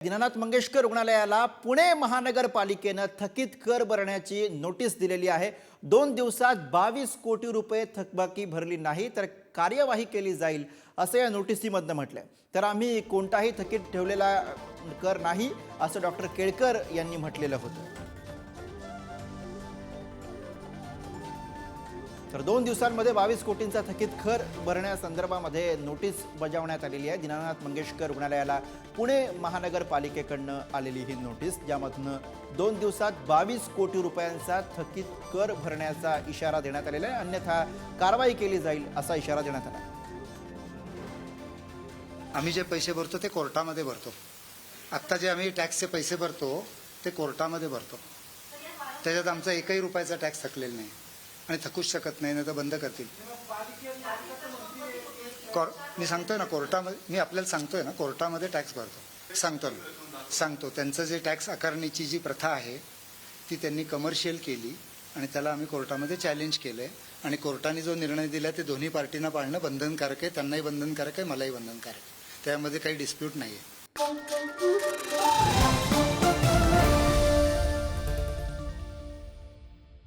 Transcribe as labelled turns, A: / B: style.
A: दीनानाथ मंगेशकर रुग्णालयाला पुणे महानगरपालिकेनं थकीत कर भरण्याची नोटीस दिलेली आहे। 2 दिवसात 22 कोटी रुपये थकबाकी भरली नाही तर कार्यवाही केली जाईल असं या नोटिसीमध्ये म्हटलंय। तर आम्ही कोणताही थकीत ठेवलेला कर नाही असं डॉक्टर केळकर यांनी म्हटलेलं होतं। तर 2 दिवसांमध्ये 22 कोटींचा थकीत कर भरण्यासंदर्भामध्ये नोटीस बजावण्यात आलेली आहे। दीनानाथ मंगेशकर रुग्णालयाला पुणे महानगरपालिकेकडनं आलेली ही नोटीस, ज्यामधून 2 दिवसात 22 कोटी रुपयांचा थकीत कर भरण्याचा इशारा देण्यात आलेला आहे, अन्यथा कारवाई केली जाईल असा इशारा देण्यात आला।
B: आम्ही जे पैसे भरतो ते कोर्टामध्ये भरतो। आत्ता जे आम्ही टॅक्सचे पैसे भरतो ते कोर्टामध्ये भरतो। त्याच्यात आमचा एकही रुपयाचा टॅक्स थकलेला नाही आणि थकूच शकत नाही, तर बंद करतील। मी सांगतोय ना कोर्टामध्ये, मी आपल्याला सांगतोय ना कोर्टामध्ये टॅक्स भरतो, सांगतो त्यांचं जे टॅक्स आकारणीची जी प्रथा आहे ती त्यांनी कमर्शियल केली आणि त्याला आम्ही कोर्टामध्ये चॅलेंज केलंय आणि कोर्टाने जो निर्णय दिला ते दोन्ही पार्टींना पाळणं बंधनकारक आहे, त्यांनाही बंधनकारक आहे, मलाही बंधनकारक आहे, त्यामध्ये काही डिस्प्यूट नाहीये।